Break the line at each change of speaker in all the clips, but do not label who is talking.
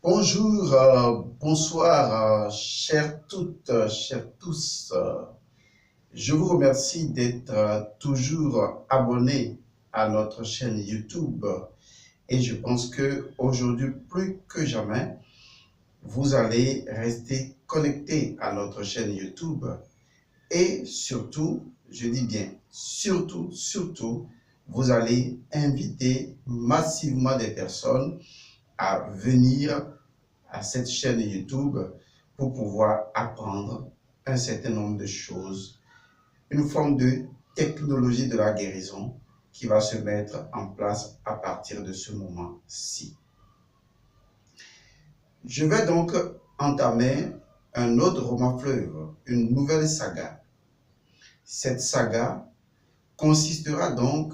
Bonjour, bonsoir, chères toutes, chers tous. Je vous remercie d'être toujours abonnés à notre chaîne YouTube et je pense que aujourd'hui plus que jamais, vous allez rester connectés à notre chaîne YouTube et surtout, je dis bien surtout, vous allez inviter massivement des personnes à venir à cette chaîne YouTube pour pouvoir apprendre un certain nombre de choses, une forme de technologie de la guérison qui va se mettre en place à partir de ce moment-ci. Je vais donc entamer un autre roman fleuve, une nouvelle saga. Cette saga consistera donc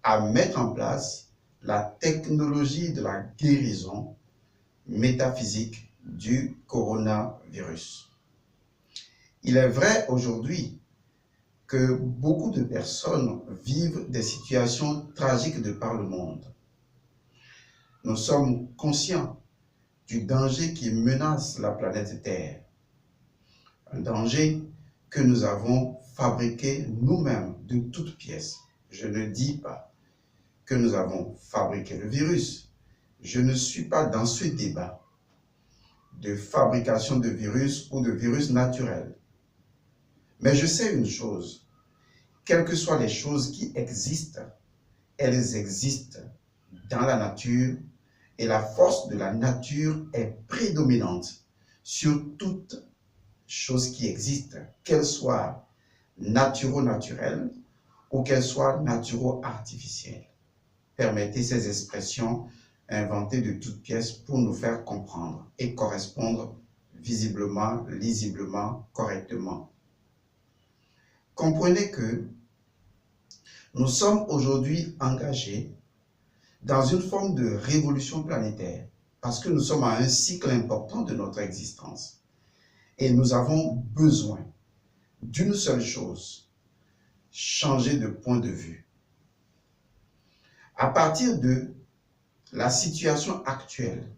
à mettre en place la technologie de la guérison métaphysique du coronavirus. Il est vrai aujourd'hui que beaucoup de personnes vivent des situations tragiques de par le monde. Nous sommes conscients du danger qui menace la planète Terre. Un danger que nous avons fabriqué nous-mêmes de toutes pièces. Je ne dis pas que nous avons fabriqué le virus. Je ne suis pas dans ce débat de fabrication de virus ou de virus naturels. Mais je sais une chose, quelles que soient les choses qui existent, elles existent dans la nature et la force de la nature est prédominante sur toute chose qui existe, qu'elle soit naturo-naturelle ou qu'elle soit naturo-artificielle. Permettez ces expressions inventées de toutes pièces pour nous faire comprendre et correspondre visiblement, lisiblement, correctement. Comprenez que nous sommes aujourd'hui engagés dans une forme de révolution planétaire parce que nous sommes à un cycle important de notre existence et nous avons besoin d'une seule chose, changer de point de vue. À partir de la situation actuelle,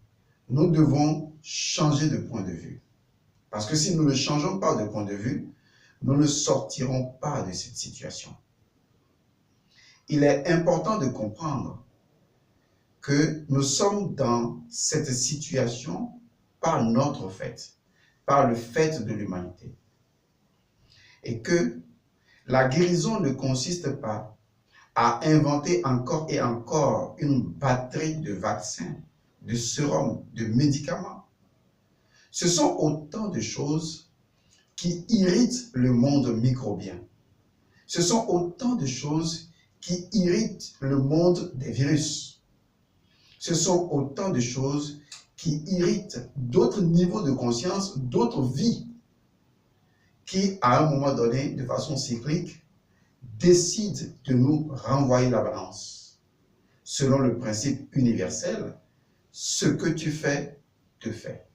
nous devons changer de point de vue. Parce que si nous ne changeons pas de point de vue, nous ne sortirons pas de cette situation. Il est important de comprendre que nous sommes dans cette situation par notre fait, par le fait de l'humanité. Et que la guérison ne consiste pas à inventer encore et encore une batterie de vaccins, de sérums, de médicaments. Ce sont autant de choses qui irritent le monde microbien. Ce sont autant de choses qui irritent le monde des virus. Ce sont autant de choses qui irritent d'autres niveaux de conscience, d'autres vies, qui, à un moment donné, de façon cyclique, décident de nous renvoyer la balance. Selon le principe universel, ce que tu fais, te fait.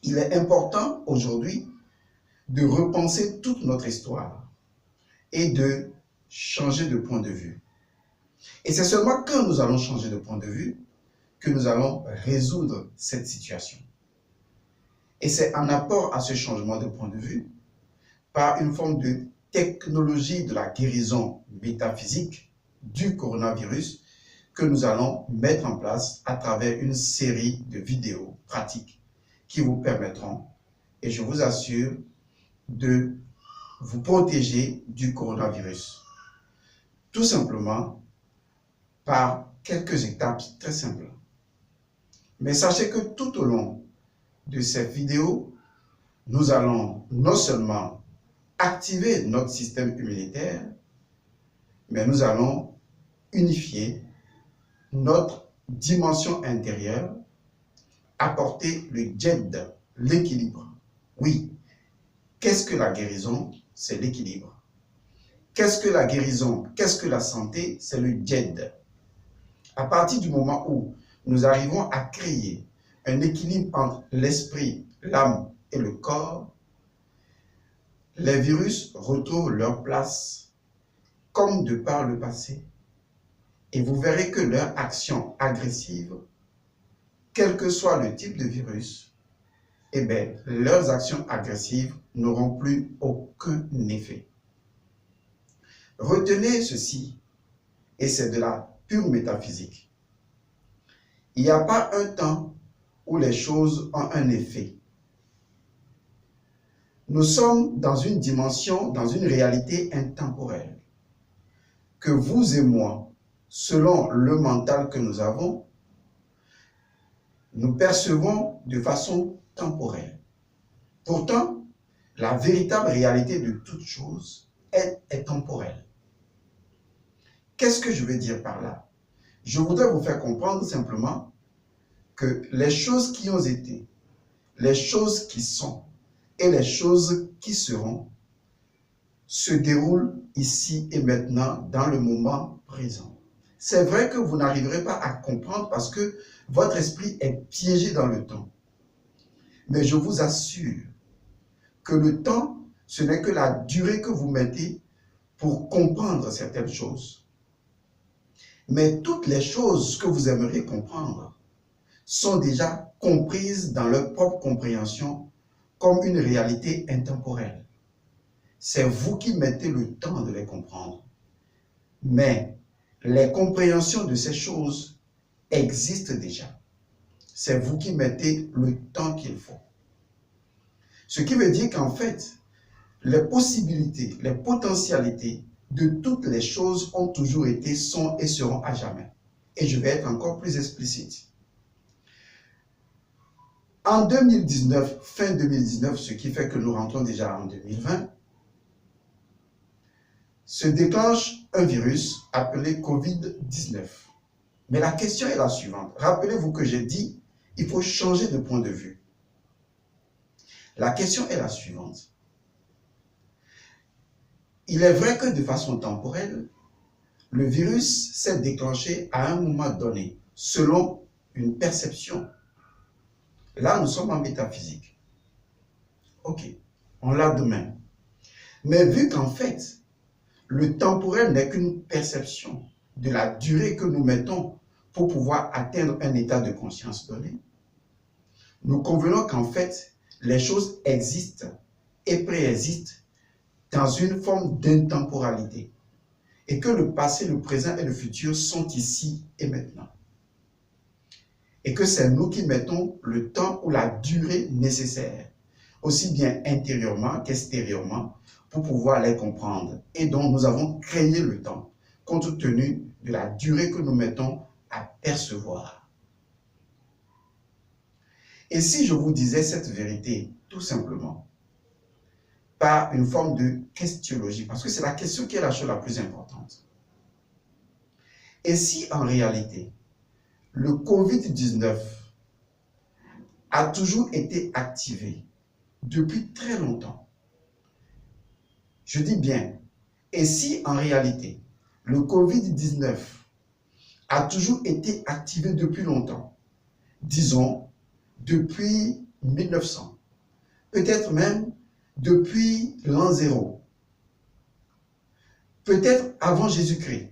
Il est important aujourd'hui de repenser toute notre histoire et de changer de point de vue. Et c'est seulement quand nous allons changer de point de vue que nous allons résoudre cette situation. Et c'est en apport à ce changement de point de vue, par une forme de technologie de la guérison métaphysique du coronavirus, que nous allons mettre en place à travers une série de vidéos pratiques qui vous permettront, et je vous assure, de vous protéger du coronavirus. Tout simplement par quelques étapes très simples. Mais sachez que tout au long de cette vidéo, nous allons non seulement activer notre système immunitaire, mais nous allons unifier notre dimension intérieure, apporter le djed, l'équilibre. Oui, qu'est-ce que la guérison? C'est l'équilibre. Qu'est-ce que la guérison? Qu'est-ce que la santé? C'est le djed. À partir du moment où nous arrivons à créer un équilibre entre l'esprit, l'âme et le corps, les virus retrouvent leur place comme de par le passé. Et vous verrez que leur action agressive, quel que soit le type de virus, eh bien, leurs actions agressives n'auront plus aucun effet. Retenez ceci, et c'est de la pure métaphysique. Il n'y a pas un temps où les choses ont un effet. Nous sommes dans une dimension, dans une réalité intemporelle, que vous et moi, selon le mental que nous avons, nous percevons de façon temporelle. Pourtant, la véritable réalité de toute chose est temporelle. Qu'est-ce que je veux dire par là? Je voudrais vous faire comprendre simplement que les choses qui ont été, les choses qui sont et les choses qui seront se déroulent ici et maintenant dans le moment présent. C'est vrai que vous n'arriverez pas à comprendre parce que votre esprit est piégé dans le temps. Mais je vous assure que le temps, ce n'est que la durée que vous mettez pour comprendre certaines choses. Mais toutes les choses que vous aimeriez comprendre sont déjà comprises dans leur propre compréhension comme une réalité intemporelle. C'est vous qui mettez le temps de les comprendre. Mais les compréhensions de ces choses existent déjà. C'est vous qui mettez le temps qu'il faut. Ce qui veut dire qu'en fait, les possibilités, les potentialités de toutes les choses ont toujours été, sont et seront à jamais. Et je vais être encore plus explicite. En 2019, fin 2019, ce qui fait que nous rentrons déjà en 2020, se déclenche un virus appelé COVID-19. Mais la question est la suivante. Rappelez-vous que j'ai dit, il faut changer de point de vue. La question est la suivante. Il est vrai que de façon temporelle, le virus s'est déclenché à un moment donné, selon une perception. Là, nous sommes en métaphysique. Ok, on l'a demain. Mais vu qu'en fait, le temporel n'est qu'une perception de la durée que nous mettons pour pouvoir atteindre un état de conscience donné, nous convenons qu'en fait, les choses existent et préexistent dans une forme d'intemporalité et que le passé, le présent et le futur sont ici et maintenant. Et que c'est nous qui mettons le temps ou la durée nécessaire, aussi bien intérieurement qu'extérieurement, pour pouvoir les comprendre. Et donc, nous avons créé le temps, compte tenu de la durée que nous mettons à percevoir. Et si je vous disais cette vérité, tout simplement, par une forme de questionologie, parce que c'est la question qui est la chose la plus importante. Et si en réalité, le COVID-19 a toujours été activé depuis très longtemps, je dis bien, et si en réalité, le COVID-19 a toujours été activé depuis longtemps, disons depuis 1900, peut-être même depuis l'an 0, peut-être avant Jésus-Christ.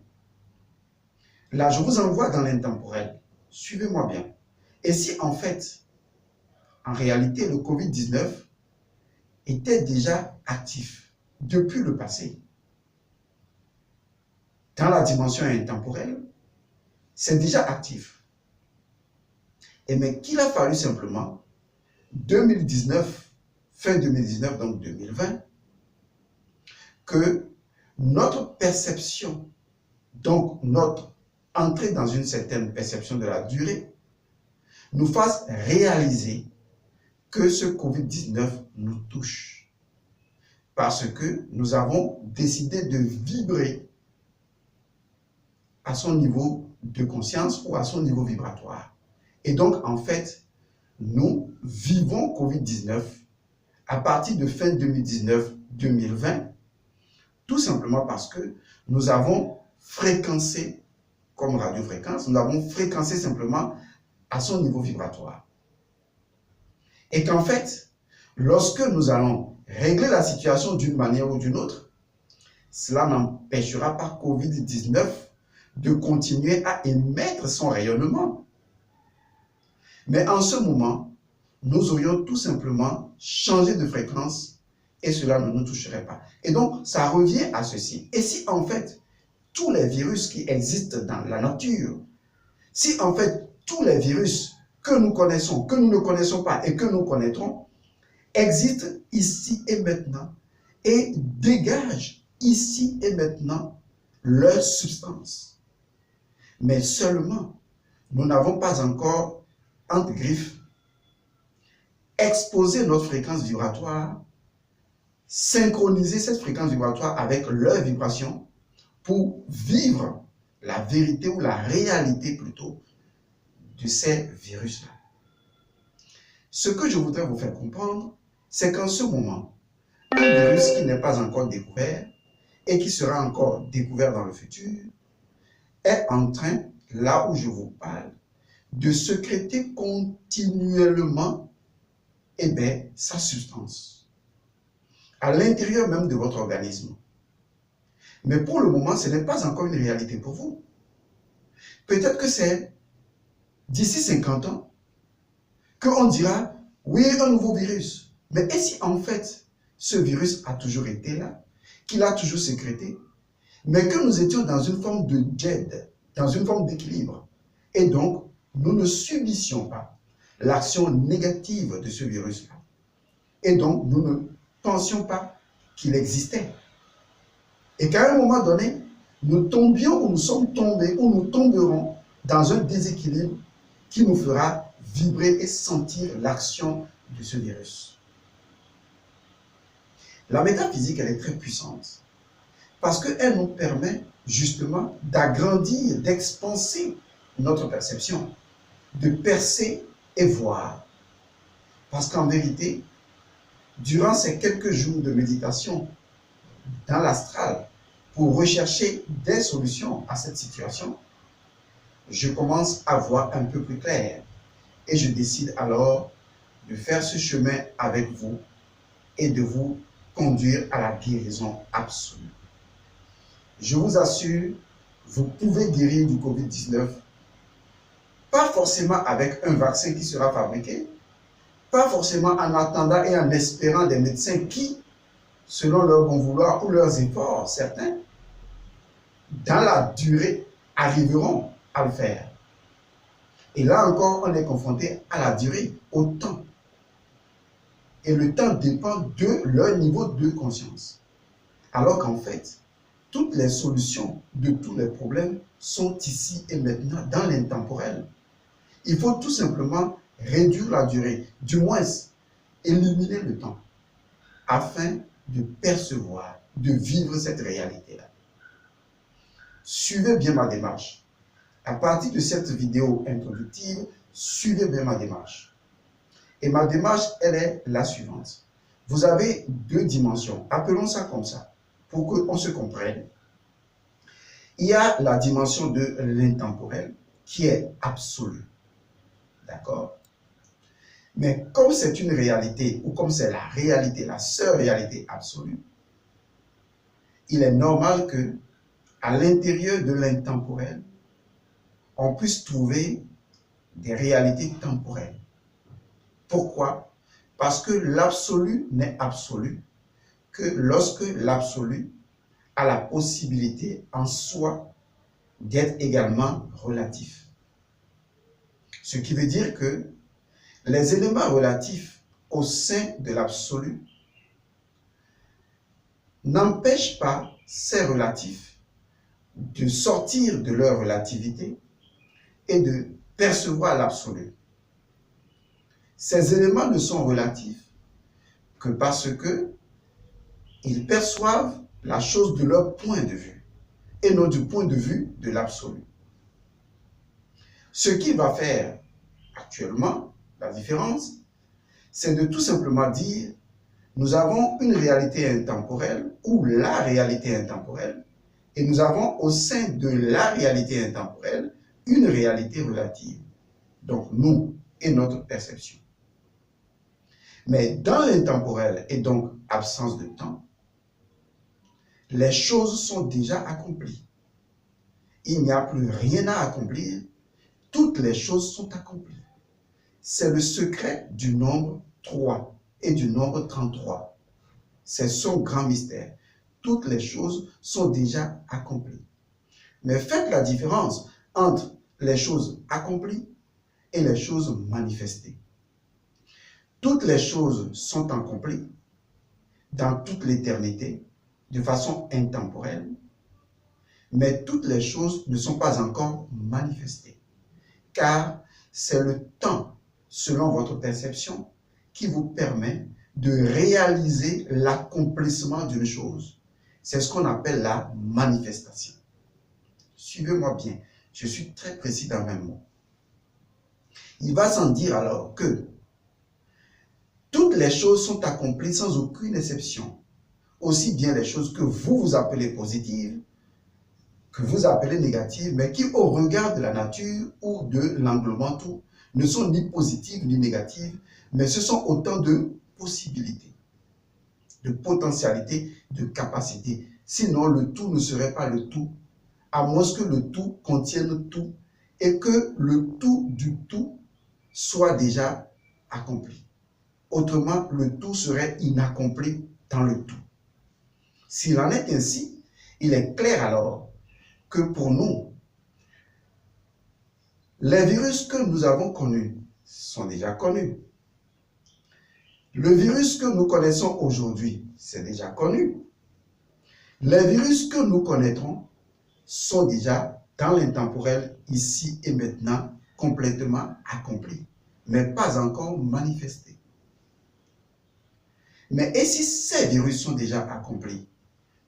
Là, je vous envoie dans l'intemporel. Suivez-moi bien. Et si en fait, en réalité, le COVID-19 était déjà actif depuis le passé, dans la dimension intemporelle, c'est déjà actif. Et mais qu'il a fallu simplement 2019, fin 2019, donc 2020, que notre perception, donc notre entrée dans une certaine perception de la durée, nous fasse réaliser que ce COVID-19 nous touche. Parce que nous avons décidé de vibrer à son niveau de conscience ou à son niveau vibratoire. Et donc, en fait, nous vivons COVID-19 à partir de fin 2019-2020, tout simplement parce que nous avons fréquencé, comme radiofréquence, nous avons fréquencé simplement à son niveau vibratoire. Et qu'en fait, lorsque nous allons régler la situation d'une manière ou d'une autre, cela n'empêchera pas COVID-19 de continuer à émettre son rayonnement. Mais en ce moment, nous aurions tout simplement changé de fréquence et cela ne nous toucherait pas. Et donc, ça revient à ceci. Et si en fait, tous les virus qui existent dans la nature, si en fait, tous les virus que nous connaissons, que nous ne connaissons pas et que nous connaîtrons, existent ici et maintenant et dégagent ici et maintenant leur substance. Mais seulement, nous n'avons pas encore, entre griffes, exposé notre fréquence vibratoire, synchroniser cette fréquence vibratoire avec leur vibration pour vivre la vérité ou la réalité plutôt de ces virus-là. Ce que je voudrais vous faire comprendre, c'est qu'en ce moment, un virus qui n'est pas encore découvert et qui sera encore découvert dans le futur est en train, là où je vous parle, de sécréter continuellement sa substance à l'intérieur même de votre organisme. Mais pour le moment, ce n'est pas encore une réalité pour vous. Peut-être que c'est d'ici 50 ans qu'on dira, oui, un nouveau virus. Mais et si en fait, ce virus a toujours été là, qu'il a toujours sécrété, mais que nous étions dans une forme de djed, dans une forme d'équilibre. Et donc, nous ne subissions pas l'action négative de ce virus-là. Et donc, nous ne pensions pas qu'il existait. Et qu'à un moment donné, nous tombions ou nous sommes tombés ou nous tomberons dans un déséquilibre qui nous fera vibrer et sentir l'action de ce virus. La métaphysique, elle est très puissante parce qu'elle nous permet justement d'agrandir, d'expanser notre perception, de percer et voir. Parce qu'en vérité, durant ces quelques jours de méditation dans l'astral pour rechercher des solutions à cette situation, je commence à voir un peu plus clair et je décide alors de faire ce chemin avec vous et de vous conduire à la guérison absolue. Je vous assure, vous pouvez guérir du Covid-19, pas forcément avec un vaccin qui sera fabriqué, pas forcément en attendant et en espérant des médecins qui, selon leur bon vouloir ou leurs efforts, certains, dans la durée, arriveront à le faire. Et là encore, on est confronté à la durée, au temps. Et le temps dépend de leur niveau de conscience. Alors qu'en fait, toutes les solutions de tous les problèmes sont ici et maintenant dans l'intemporel. Il faut tout simplement réduire la durée, du moins éliminer le temps, afin de percevoir, de vivre cette réalité-là. Suivez bien ma démarche. À partir de cette vidéo introductive, suivez bien ma démarche. Et ma démarche, elle est la suivante. Vous avez deux dimensions, appelons ça comme ça, pour qu'on se comprenne. Il y a la dimension de l'intemporel, qui est absolue. D'accord? Mais comme c'est une réalité, ou comme c'est la réalité, la seule réalité absolue, il est normal que, à l'intérieur de l'intemporel, on puisse trouver des réalités temporelles. Pourquoi? Parce que l'absolu n'est absolu que lorsque l'absolu a la possibilité en soi d'être également relatif. Ce qui veut dire que les éléments relatifs au sein de l'absolu n'empêchent pas ces relatifs de sortir de leur relativité et de percevoir l'absolu. Ces éléments ne sont relatifs que parce que ils perçoivent la chose de leur point de vue et non du point de vue de l'absolu. Ce qui va faire actuellement la différence, c'est de tout simplement dire nous avons une réalité intemporelle ou la réalité intemporelle et nous avons au sein de la réalité intemporelle une réalité relative. Donc nous et notre perception. Mais dans l'intemporel et donc absence de temps, les choses sont déjà accomplies. Il n'y a plus rien à accomplir. Toutes les choses sont accomplies. c'est le secret du nombre 3 et du nombre 33. C'est son grand mystère. Toutes les choses sont déjà accomplies. Mais faites la différence entre les choses accomplies et les choses manifestées. Toutes les choses sont accomplies dans toute l'éternité, de façon intemporelle, mais toutes les choses ne sont pas encore manifestées, car c'est le temps, selon votre perception, qui vous permet de réaliser l'accomplissement d'une chose. C'est ce qu'on appelle la manifestation. Suivez-moi bien, je suis très précis dans mes mots. Il va sans dire alors que toutes les choses sont accomplies sans aucune exception. Aussi bien les choses que vous appelez positives, que vous appelez négatives, mais qui au regard de la nature ou de l'englobement tout, ne sont ni positives ni négatives, mais ce sont autant de possibilités, de potentialités, de capacités. Sinon, le tout ne serait pas le tout, à moins que le tout contienne tout et que le tout du tout soit déjà accompli. Autrement, le tout serait inaccompli dans le tout. S'il en est ainsi, il est clair alors que pour nous, les virus que nous avons connus sont déjà connus. Le virus que nous connaissons aujourd'hui, c'est déjà connu. Les virus que nous connaîtrons sont déjà dans l'intemporel, ici et maintenant, complètement accomplis, mais pas encore manifestés. Mais et si ces virus sont déjà accomplis,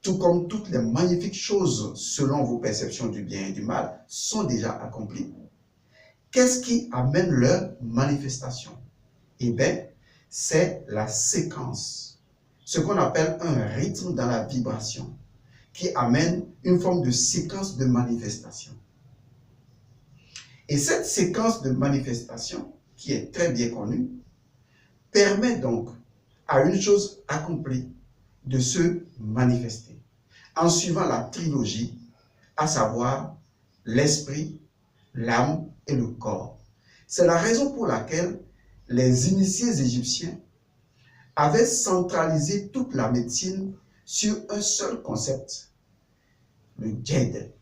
tout comme toutes les magnifiques choses, selon vos perceptions du bien et du mal, sont déjà accomplies, qu'est-ce qui amène leur manifestation? Eh bien, c'est la séquence, ce qu'on appelle un rythme dans la vibration, qui amène une forme de séquence de manifestation. Et cette séquence de manifestation, qui est très bien connue, permet donc à une chose accomplie de se manifester, en suivant la trilogie, à savoir l'esprit, l'âme et le corps. C'est la raison pour laquelle les initiés égyptiens avaient centralisé toute la médecine sur un seul concept, le djed.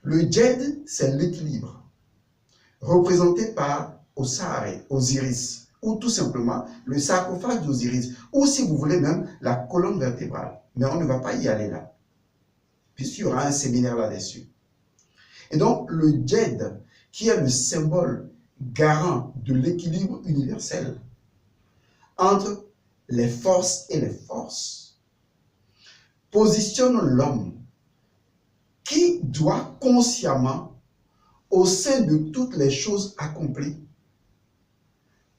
Le djed, c'est l'équilibre, représenté par Osiris, ou tout simplement le sarcophage d'Osiris, ou si vous voulez même la colonne vertébrale. Mais on ne va pas y aller là, puisqu'il y aura un séminaire là-dessus. Et donc, le djed, qui est le symbole garant de l'équilibre universel entre les forces et les forces, positionne l'homme qui doit consciemment, au sein de toutes les choses accomplies,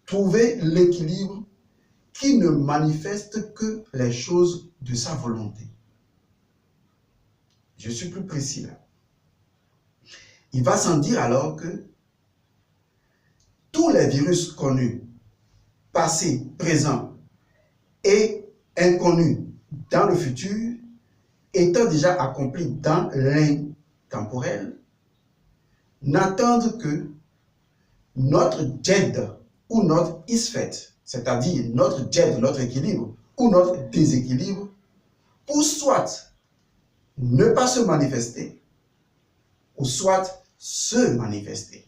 trouver l'équilibre qui ne manifeste que les choses de sa volonté. Je suis plus précis là. Il va sans dire alors que tous les virus connus, passés, présents et inconnus dans le futur, étant déjà accomplis dans l'intemporel, n'attendent que notre djed ou notre isfet, c'est-à-dire notre djed, notre équilibre, ou notre déséquilibre, pour soit ne pas se manifester, ou soit se manifester.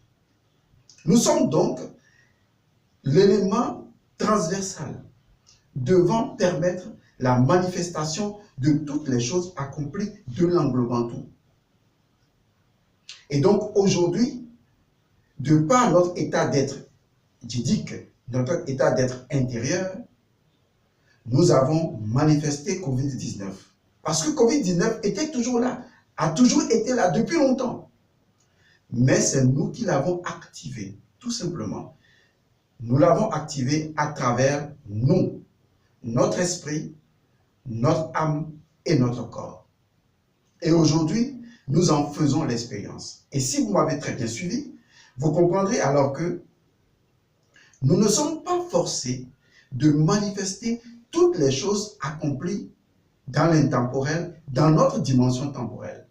Nous sommes donc l'élément transversal devant permettre la manifestation de toutes les choses accomplies de l'englobant tout. Et donc aujourd'hui, de par notre état d'être didique, notre état d'être intérieur, nous avons manifesté Covid-19. Parce que Covid-19 était toujours là, a toujours été là depuis longtemps. Mais c'est nous qui l'avons activé, tout simplement. Nous l'avons activé à travers nous, notre esprit, notre âme et notre corps. Et aujourd'hui, nous en faisons l'expérience. Et si vous m'avez très bien suivi, vous comprendrez alors que nous ne sommes pas forcés de manifester toutes les choses accomplies dans l'intemporel, dans notre dimension temporelle.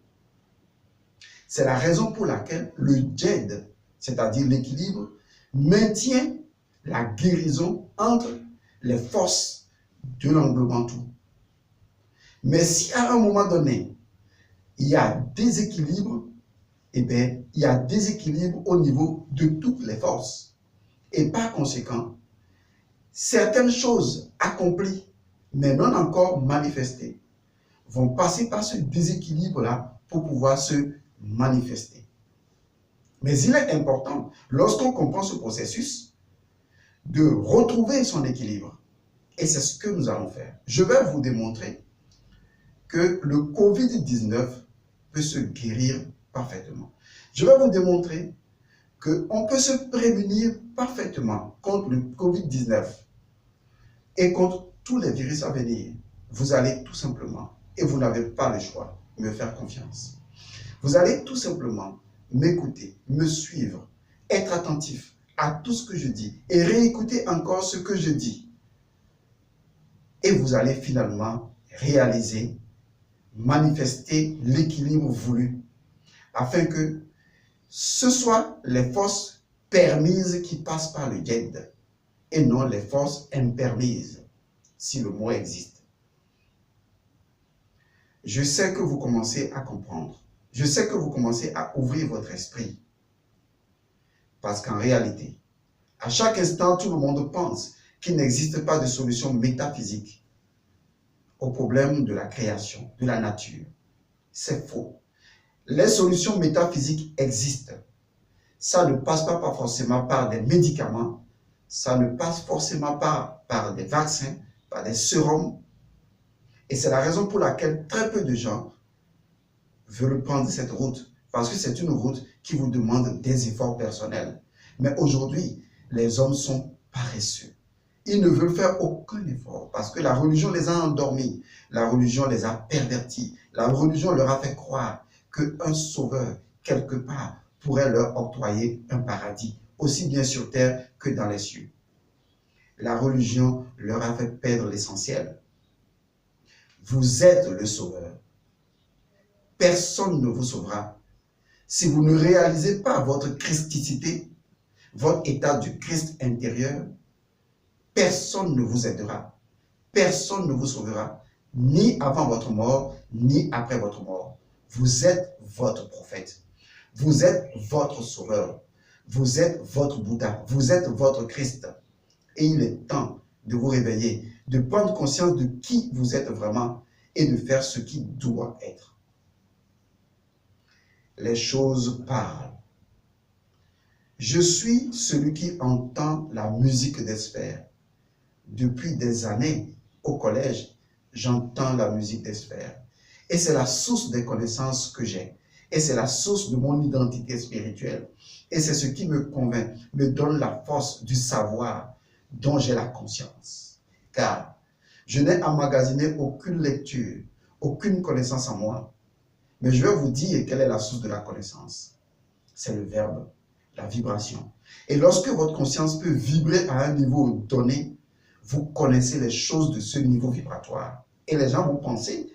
C'est la raison pour laquelle le djed, c'est-à-dire l'équilibre, maintient la guérison entre les forces de l'englobant tout. Mais si à un moment donné, il y a déséquilibre, eh bien, il y a déséquilibre au niveau de toutes les forces. Et par conséquent, certaines choses accomplies, mais non encore manifestées, vont passer par ce déséquilibre-là pour pouvoir se manifester. Mais il est important, lorsqu'on comprend ce processus, de retrouver son équilibre. Et c'est ce que nous allons faire. Je vais vous démontrer que le Covid-19 peut se guérir parfaitement. Je vais vous démontrer qu'on peut se prémunir parfaitement contre le Covid-19 et contre tous les virus à venir. Vous allez tout simplement, et vous n'avez pas le choix, me faire confiance. Vous allez tout simplement m'écouter, me suivre, être attentif à tout ce que je dis et réécouter encore ce que je dis. Et vous allez finalement réaliser, manifester l'équilibre voulu afin que ce soit les forces permises qui passent par le djed et non les forces impermises, si le mot existe. Je sais que vous commencez à comprendre. Je sais que vous commencez à ouvrir votre esprit. Parce qu'en réalité, à chaque instant, tout le monde pense qu'il n'existe pas de solution métaphysique au problème de la création, de la nature. C'est faux. Les solutions métaphysiques existent. Ça ne passe pas forcément par des médicaments, ça ne passe forcément pas par des vaccins, par des sérums. Et c'est la raison pour laquelle très peu de gens veulent prendre cette route, parce que c'est une route qui vous demande des efforts personnels. Mais aujourd'hui, les hommes sont paresseux. Ils ne veulent faire aucun effort parce que la religion les a endormis, la religion les a pervertis, la religion leur a fait croire qu'un sauveur, quelque part, pourrait leur octroyer un paradis, aussi bien sur terre que dans les cieux. La religion leur a fait perdre l'essentiel. Vous êtes le sauveur. Personne ne vous sauvera si vous ne réalisez pas votre christicité, votre état du Christ intérieur. Personne ne vous aidera. Personne ne vous sauvera, ni avant votre mort, ni après votre mort. Vous êtes votre prophète. Vous êtes votre sauveur. Vous êtes votre Bouddha. Vous êtes votre Christ. Et il est temps de vous réveiller, de prendre conscience de qui vous êtes vraiment et de faire ce qui doit être. Les choses parlent. Je suis celui qui entend la musique des sphères. Depuis des années, au collège, j'entends la musique des sphères. Et c'est la source des connaissances que j'ai. Et c'est la source de mon identité spirituelle. Et c'est ce qui me convainc, me donne la force du savoir dont j'ai la conscience. Car je n'ai emmagasiné aucune lecture, aucune connaissance en moi. Mais je vais vous dire quelle est la source de la connaissance. C'est le verbe, la vibration. Et lorsque votre conscience peut vibrer à un niveau donné, vous connaissez les choses de ce niveau vibratoire. Et les gens vont penser,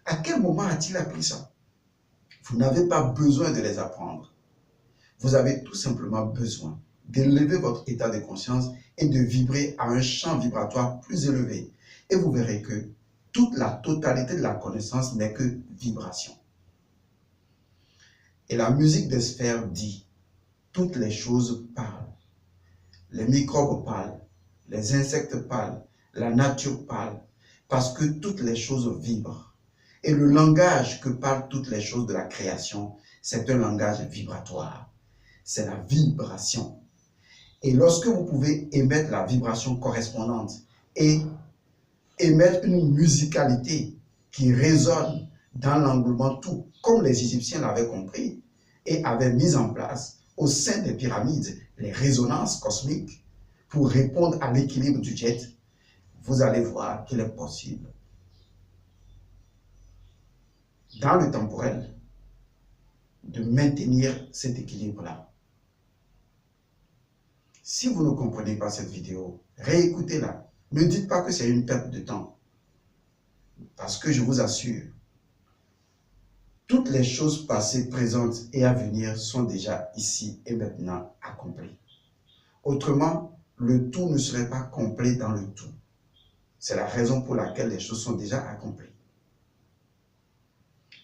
à quel moment a-t-il appris ça? Vous n'avez pas besoin de les apprendre. Vous avez tout simplement besoin d'élever votre état de conscience et de vibrer à un champ vibratoire plus élevé. Et vous verrez que toute la totalité de la connaissance n'est que vibration. Et la musique des sphères dit, toutes les choses parlent. Les microbes parlent, les insectes parlent, la nature parle, parce que toutes les choses vibrent. Et le langage que parlent toutes les choses de la création, c'est un langage vibratoire. C'est la vibration. Et lorsque vous pouvez émettre la vibration correspondante et émettre une musicalité qui résonne dans l'englobement tout, comme les Égyptiens l'avaient compris et avaient mis en place au sein des pyramides les résonances cosmiques pour répondre à l'équilibre du jet, vous allez voir qu'il est possible, dans le temporel, de maintenir cet équilibre-là. Si vous ne comprenez pas cette vidéo, réécoutez-la. Ne dites pas que c'est une perte de temps. Parce que je vous assure toutes les choses passées, présentes et à venir sont déjà ici et maintenant accomplies. Autrement, le tout ne serait pas complet dans le tout. C'est la raison pour laquelle les choses sont déjà accomplies.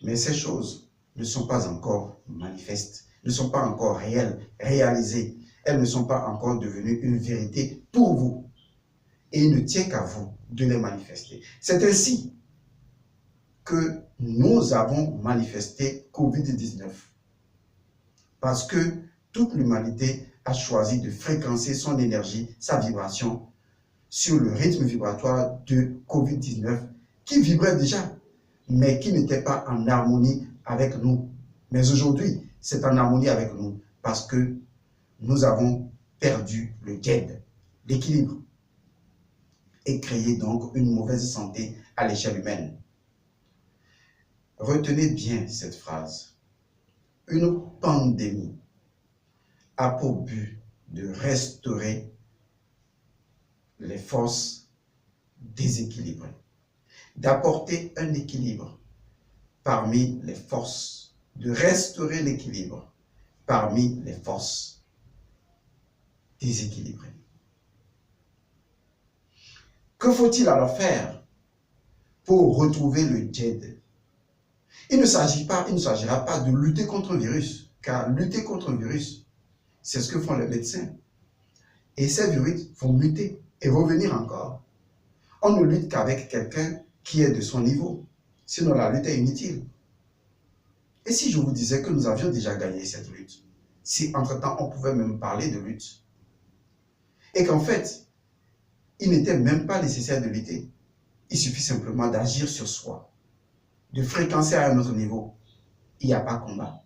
Mais ces choses ne sont pas encore manifestes, ne sont pas encore réelles, réalisées. Elles ne sont pas encore devenues une vérité pour vous. Et il ne tient qu'à vous de les manifester. C'est ainsi que nous avons manifesté COVID-19. Parce que toute l'humanité a choisi de fréquencer son énergie, sa vibration, sur le rythme vibratoire de COVID-19 qui vibrait déjà, mais qui n'était pas en harmonie avec nous. Mais aujourd'hui, c'est en harmonie avec nous parce que nous avons perdu le djed, l'équilibre, et créé donc une mauvaise santé à l'échelle humaine. Retenez bien cette phrase. Une pandémie a pour but de restaurer les forces déséquilibrées, d'apporter un équilibre parmi les forces, de restaurer l'équilibre parmi les forces déséquilibrées. Que faut-il alors faire pour retrouver le djed? Il ne s'agira pas de lutter contre un virus, car lutter contre un virus, c'est ce que font les médecins. Et ces virus vont muter et revenir encore. On ne lutte qu'avec quelqu'un qui est de son niveau, sinon la lutte est inutile. Et si je vous disais que nous avions déjà gagné cette lutte, si entre-temps on pouvait même parler de lutte, et qu'en fait, il n'était même pas nécessaire de lutter, il suffit simplement d'agir sur soi, de fréquencer à un autre niveau, il n'y a pas de combat.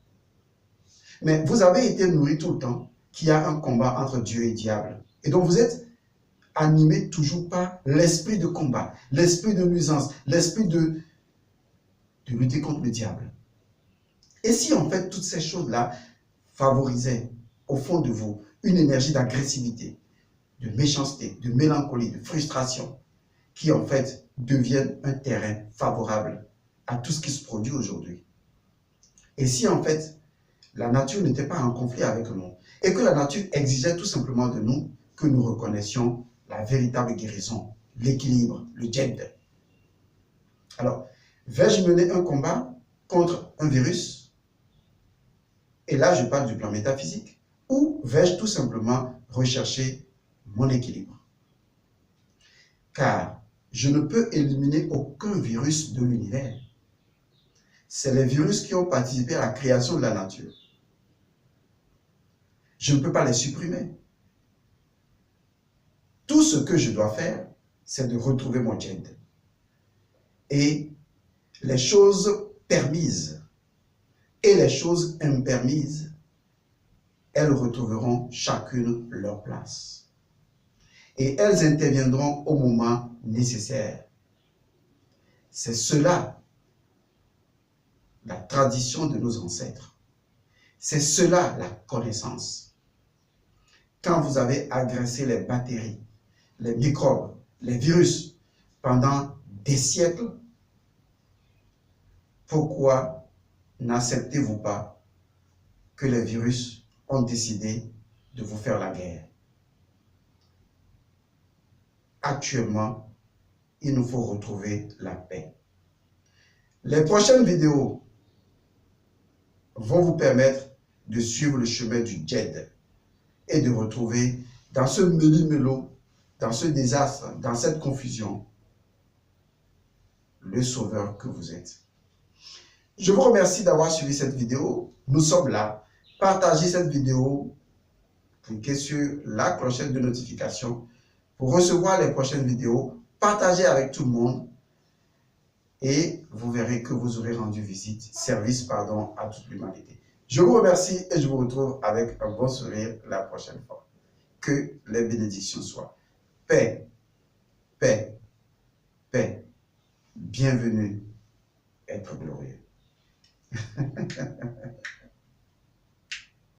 Mais vous avez été nourri tout le temps qu'il y a un combat entre Dieu et diable. Et donc vous êtes animé toujours par l'esprit de combat, l'esprit de nuisance, l'esprit de lutter contre le diable. Et si en fait toutes ces choses-là favorisaient au fond de vous une énergie d'agressivité, de méchanceté, de mélancolie, de frustration, qui en fait deviennent un terrain favorable à tout ce qui se produit aujourd'hui. Et si en fait la nature n'était pas en conflit avec nous, et que la nature exigeait tout simplement de nous que nous reconnaissions la véritable guérison, l'équilibre, le djed. Alors, vais-je mener un combat contre un virus? Et là, je parle du plan métaphysique. Ou vais-je tout simplement rechercher mon équilibre? Car je ne peux éliminer aucun virus de l'univers. C'est les virus qui ont participé à la création de la nature. Je ne peux pas les supprimer. Tout ce que je dois faire, c'est de retrouver mon djed. Et les choses permises et les choses impermises, elles retrouveront chacune leur place. Et elles interviendront au moment nécessaire. C'est cela, la tradition de nos ancêtres. C'est cela, la connaissance. Quand vous avez agressé les bactéries, les microbes, les virus pendant des siècles, pourquoi n'acceptez-vous pas que les virus ont décidé de vous faire la guerre? Actuellement, il nous faut retrouver la paix. Les prochaines vidéos vont vous permettre de suivre le chemin du djed et de retrouver dans ce méli-mélo, dans ce désastre, dans cette confusion, le sauveur que vous êtes. Je vous remercie d'avoir suivi cette vidéo. Nous sommes là. Partagez cette vidéo. Cliquez sur la clochette de notification pour recevoir les prochaines vidéos. Partagez avec tout le monde. Et vous verrez que vous aurez rendu service à toute l'humanité. Je vous remercie et je vous retrouve avec un bon sourire la prochaine fois. Que les bénédictions soient. Paix, paix, paix. Bienvenue, être glorieux.